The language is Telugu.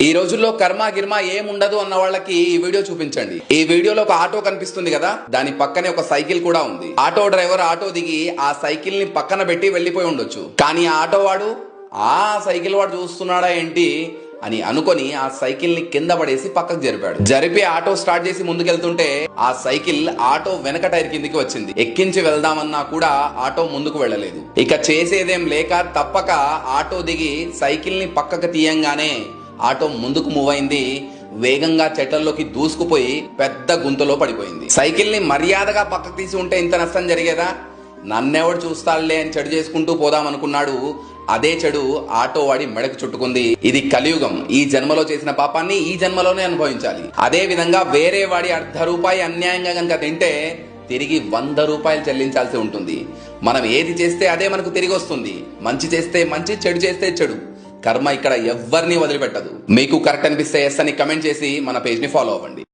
ఈ రోజుల్లో కర్మ గిర్మ ఏముండదు అన్న వాళ్ళకి ఈ వీడియో చూపించండి. ఈ వీడియోలో ఒక ఆటో కనిపిస్తుంది కదా, దాని పక్కనే ఒక సైకిల్ కూడా ఉంది. ఆటో డ్రైవర్ ఆటో దిగి ఆ సైకిల్ ని పక్కన పెట్టి వెళ్లిపోయి ఉండొచ్చు. కానీ ఆ ఆటో వాడు ఆ సైకిల్ వాడు చూస్తున్నాడా ఏంటి అని అనుకొని ఆ సైకిల్ ని కింద పడేసి పక్కకు జరిపి ఆటో స్టార్ట్ చేసి ముందుకెళ్తుంటే ఆ సైకిల్ ఆటో వెనక టైర్ కిందికి వచ్చింది. ఎక్కించి వెళ్దామన్నా కూడా ఆటో ముందుకు వెళ్ళలేదు. ఇక చేసేదేం లేక తప్పక ఆటో దిగి సైకిల్ ని పక్కకు తీయంగానే ఆటో ముందుకు మూవ్ అయింది. వేగంగా చెట్లలోకి దూసుకుపోయి పెద్ద గుంతలో పడిపోయింది. సైకిల్ ని మర్యాదగా పక్కకు తీసి ఉంటే ఇంత నష్టం జరిగేదా? నన్నెవడు చూస్తాడులే అని చెడు చేసుకుంటూ పోదామనుకున్నాడు. అదే చెడు ఆటో వాడి మెడకు చుట్టుకుంది. ఇది కలియుగం. ఈ జన్మలో చేసిన పాపాన్ని ఈ జన్మలోనే అనుభవించాలి. అదే విధంగా వేరే వాడి ₹1 అన్యాయంగా కనుక తింటే తిరిగి ₹100 చెల్లించాల్సి ఉంటుంది. మనం ఏది చేస్తే అదే మనకు తిరిగి వస్తుంది. మంచి చేస్తే మంచి, చెడు చేస్తే చెడు. కర్మ ఇక్కడ ఎవ్వరిని వదిలిపెట్టదు. మీకు కరెక్ట్ అనిపిస్తే ఎస్ అని కమెంట్ చేసి మన పేజ్ ని ఫాలో అవ్వండి.